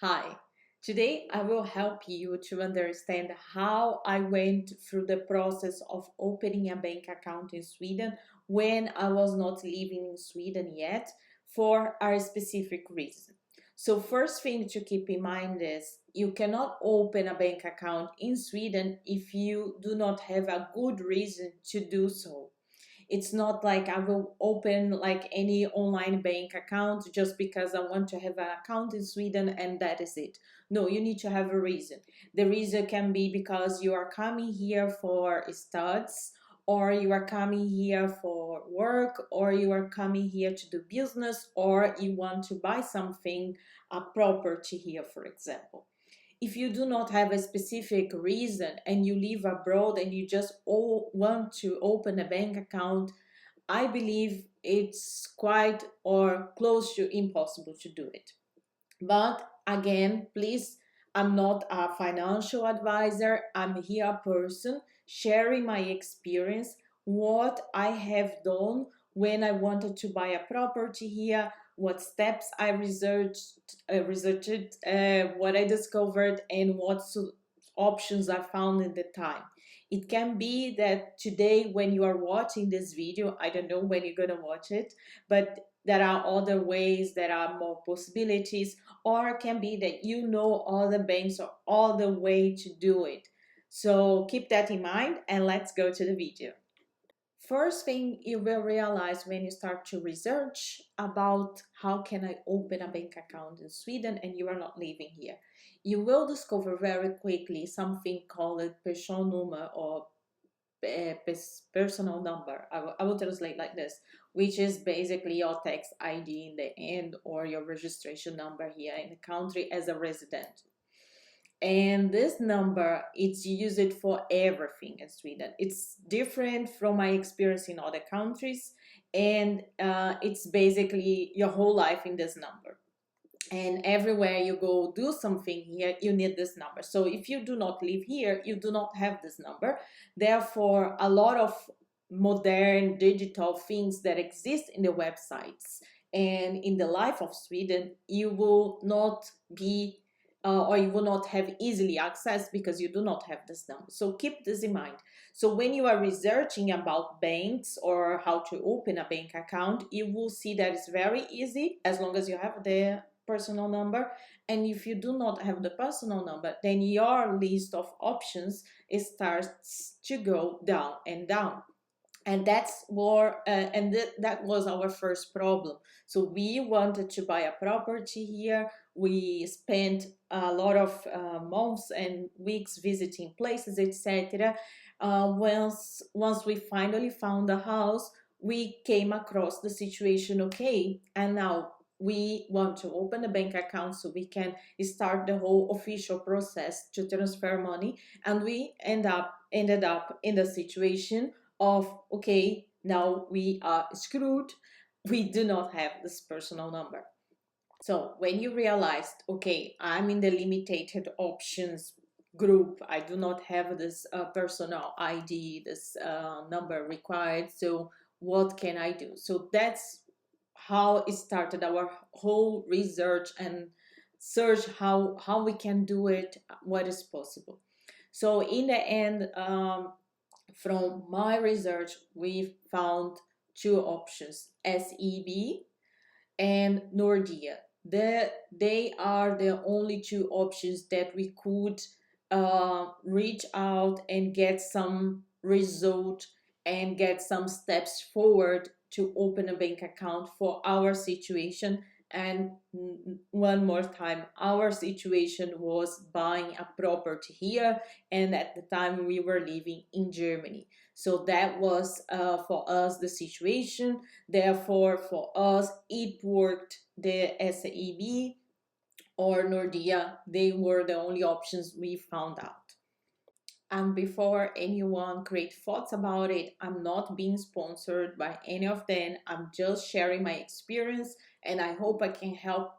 Hi, today I will help you to understand how I went through the process of opening a bank account in Sweden when I was not living in Sweden yet for a specific reason. So, first thing to keep in mind is you cannot open a bank account in Sweden if you do not have a good reason to do so. It's not like I will open like any online bank account just because I want to have an account in Sweden and that is it. No, you need to have a reason. The reason can be because you are coming here for studies, or you are coming here for work, or you are coming here to do business, or you want to buy something, a property here, for example. If you do not have a specific reason and you live abroad and you just want to open a bank account, I believe it's quite or close to impossible to do it. But again, please, I'm not a financial advisor. I'm here a person sharing my experience, what I have done when I wanted to buy a property here, what steps I researched, what I discovered, and what options I found in the time. It can be that today, when you are watching this video, I don't know when you're gonna watch it, but there are other ways, there are more possibilities, or it can be that you know all the banks or all the way to do it. So keep that in mind and let's go to the video. First thing you will realize when you start to research about how can I open a bank account in Sweden and you are not living here, you will discover very quickly something called personnummer or personal number. I will translate like this, which is basically your tax ID in the end or your registration number here in the country as a resident. And this number, it's used for everything in Sweden. It's different from my experience in other countries, and it's basically your whole life in this number. And everywhere you go do something here, you need this number. So if you do not live here, you do not have this number. Therefore, a lot of modern digital things that exist in the websites and in the life of Sweden, you will not be or you will not have easily access because you do not have this number. So keep this in mind. So when you are researching about banks or how to open a bank account, you will see that it's very easy as long as you have the personal number. And if you do not have the personal number, then your list of options starts to go down and down. And that's more that was our first problem. So we wanted to buy a property here. We spent a lot of months and weeks visiting places, etc. Once we finally found a house, we came across the situation. Okay, and now we want to open a bank account so we can start the whole official process to transfer money. And we ended up in the situation of, okay, now we are screwed. We do not have this personal number. So when you realized, okay, I'm in the limited options group, I do not have this personal ID, this number required, so what can I do? So that's how it started our whole research and search how we can do it, what is possible. So in the end, from my research, we found two options: SEB and Nordea. They are the only two options that we could reach out and get some result and get some steps forward to open a bank account for our situation. And one more time, our situation was buying a property here, and at the time we were living in Germany. So that was for us the situation. Therefore, for us, it worked. The SEB or Nordea, they were the only options we found out. And before anyone create thoughts about it, I'm not being sponsored by any of them. I'm just sharing my experience, and I hope I can help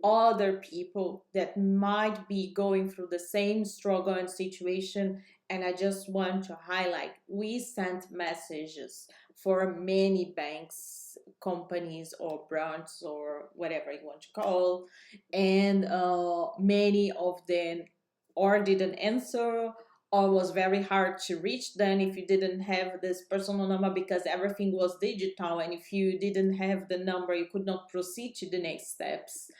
other people that might be going through the same struggle and situation. And I just want to highlight, we sent messages for many banks, companies, or branches, or whatever you want to call, and many of them or didn't answer or was very hard to reach them if you didn't have this personal number, because everything was digital, and if you didn't have the number you could not proceed to the next steps.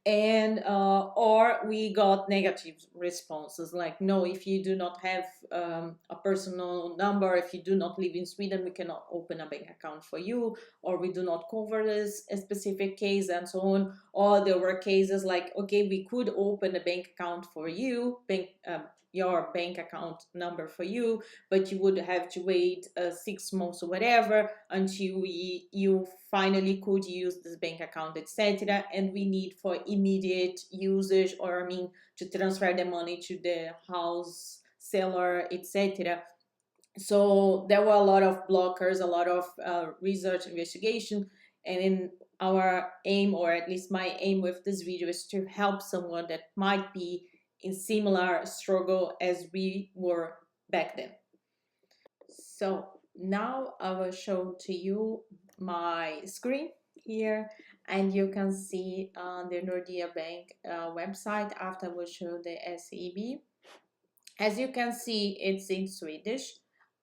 And or we got negative responses like, no, if you do not have a personal number, if you do not live in Sweden, we cannot open a bank account for you, or we do not cover this a specific case, and so on. Or there were cases like, okay, we could open a bank account for you, your bank account number for you, but you would have to wait 6 months or whatever until you finally could use this bank account, etc. And we need for immediate usage, or I mean, to transfer the money to the house seller, etc. So there were a lot of blockers, a lot of research investigation, and in our aim, or at least my aim with this video, is to help someone that might be in similar struggle as we were back then. So now I will show to you my screen here, and you can see the Nordea Bank website. After I will show the SEB. As you can see, it's in Swedish.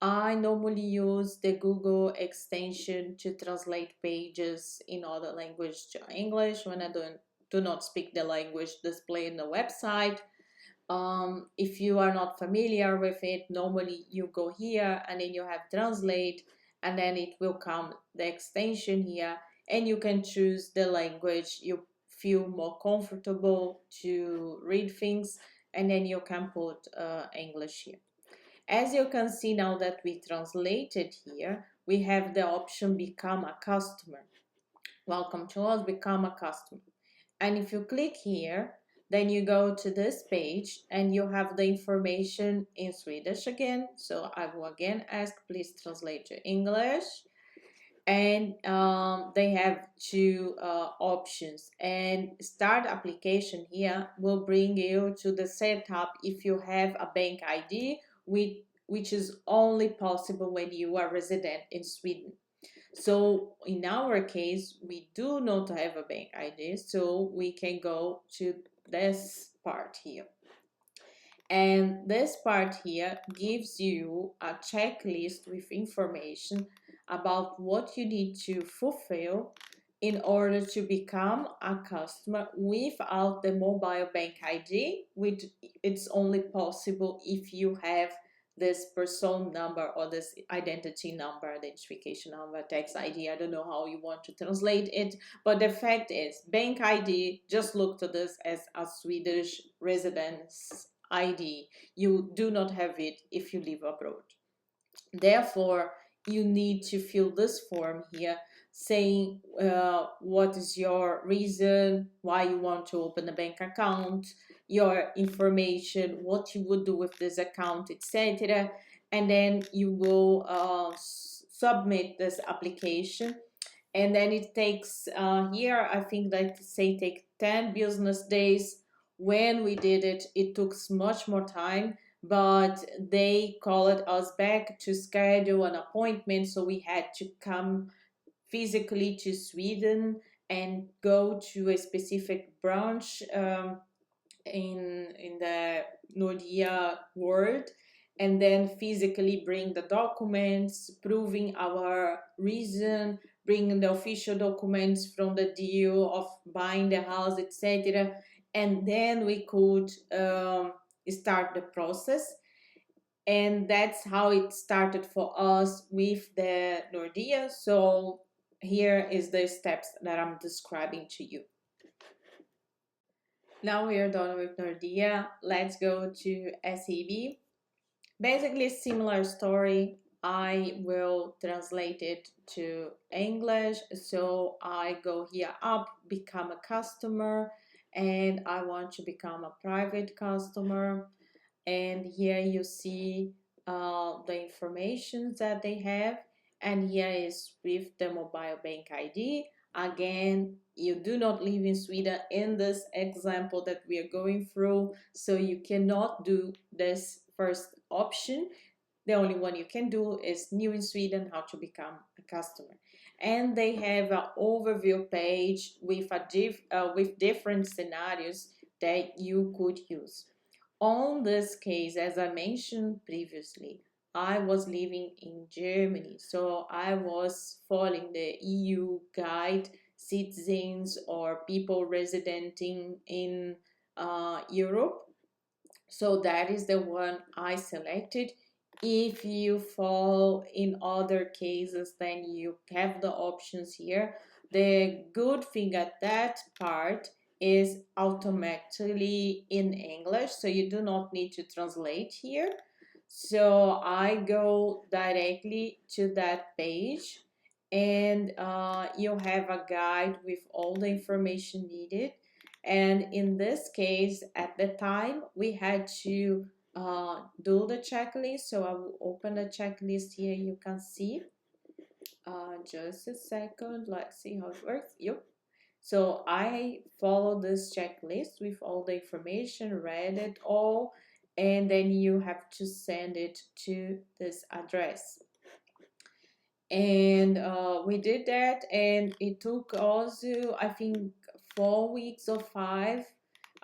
I normally use the Google extension to translate pages in other language to English when I do not speak the language displayed in the website. If you are not familiar with it, normally you go here and then you have translate, and then it will come the extension here, and you can choose the language you feel more comfortable to read things, and then you can put English here. As you can see, now that we translated here, we have the option become a customer. Welcome to us, become a customer. And if you click here, then you go to this page and you have the information in Swedish again. So I will again ask, please translate to English. And they have two options, and start application here will bring you to the setup if you have a bank ID, which is only possible when you are resident in Sweden. So in our case, we do not have a bank ID, so we can go to this part here. And this part here gives you a checklist with information about what you need to fulfill in order to become a customer without the mobile bank ID, which it's only possible if you have this person number or this identity number, identification number, tax ID. I don't know how you want to translate it, but the fact is, bank ID, just look to this as a Swedish residence ID. You do not have it if you live abroad. Therefore, you need to fill this form here saying what is your reason why you want to open a bank account, your information, what you would do with this account, etc. And then you will submit this application, and then it takes here, I think that say take 10 business days. When we did it, it took much more time, but they called us back to schedule an appointment, so we had to come physically to Sweden and go to a specific branch in the Nordea world, and then physically bring the documents proving our reason, bring the official documents from the deal of buying the house, etc. And then we could start the process. And that's how it started for us with the Nordea. So here is the steps that I'm describing to you. Now we are done with Nordea. Let's go to SEB. Basically, similar story. I will translate it to English. So I go here up, become a customer, and I want to become a private customer. And here you see the information that they have, and here is with the mobile bank ID. Again, you do not live in Sweden in this example that we are going through, so you cannot do this first option. The only one you can do is new in Sweden, how to become a customer. And they have an overview page with with different scenarios that you could use. On this case, as I mentioned previously, I was living in Germany, so I was following the EU guide, citizens or people residing in Europe. So that is the one I selected. If you fall in other cases, then you have the options here. The good thing at that part is automatically in English, so you do not need to translate here. So I go directly to that page, and you have a guide with all the information needed. And in this case, at the time, we had to do the checklist. So I will open the checklist here. You can see. Just a second. Let's see how it works. Yep. So I follow this checklist with all the information, read it all, and then you have to send it to this address. And we did that, and it took also, I think, 4 weeks or 5.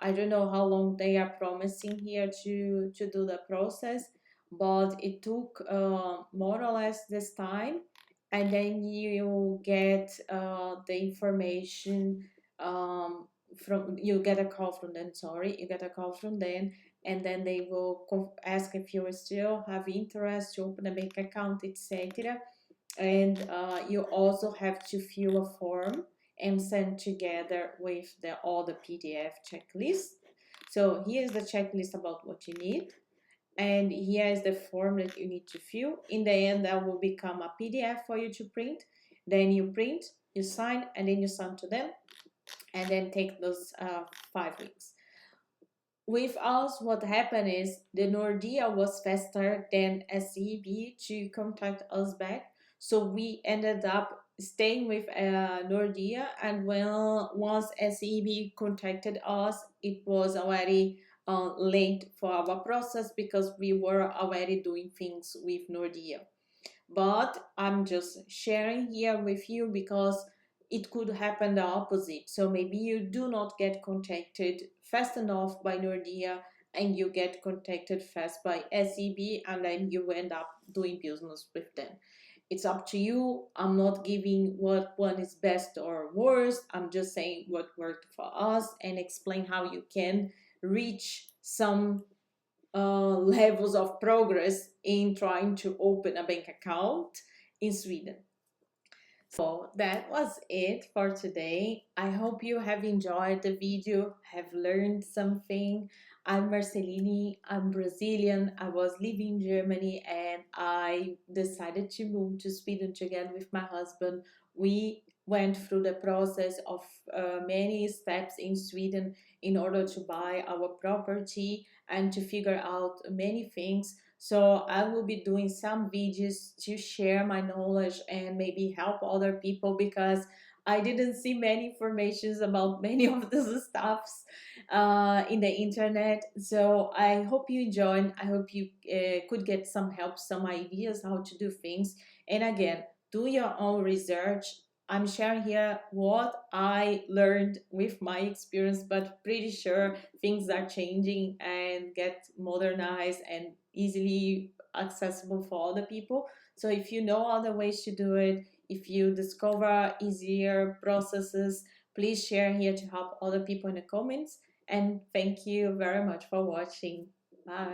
I don't know how long they are promising here to do the process, but it took more or less this time. And then you get the information from, you get a call from them, sorry, you get a call from them, and then they will ask if you still have interest to open a bank account, etc. And you also have to fill a form and send together with the all the PDF checklist. So here's the checklist about what you need, and here is the form that you need to fill. In the end, that will become a PDF for you to print. Then you print, you sign, and then you send to them, and then take those 5 weeks. With us, what happened is the Nordea was faster than SEB to contact us back. So we ended up staying with Nordea, and when once SEB contacted us, it was already late for our process because we were already doing things with Nordea. But I'm just sharing here with you because it could happen the opposite. So maybe you do not get contacted fast enough by Nordea, and you get contacted fast by SEB, and then you end up doing business with them. It's up to you. I'm not giving what one is best or worst. I'm just saying what worked for us and explain how you can reach some levels of progress in trying to open a bank account in Sweden. So that was it for today. I hope you have enjoyed the video, have learned something. I'm Marcelini, I'm Brazilian. I was living in Germany, and I decided to move to Sweden together with my husband. We went through the process of many steps in Sweden in order to buy our property and to figure out many things. So I will be doing some videos to share my knowledge and maybe help other people, because I didn't see many informations about many of these stuffs in the internet. So I hope you join. I hope you could get some help, some ideas how to do things. And again, do your own research. I'm sharing here what I learned with my experience, but pretty sure things are changing and get modernized and easily accessible for other people. So if you know other ways to do it, if you discover easier processes, please share here to help other people in the comments. And thank you very much for watching. Bye.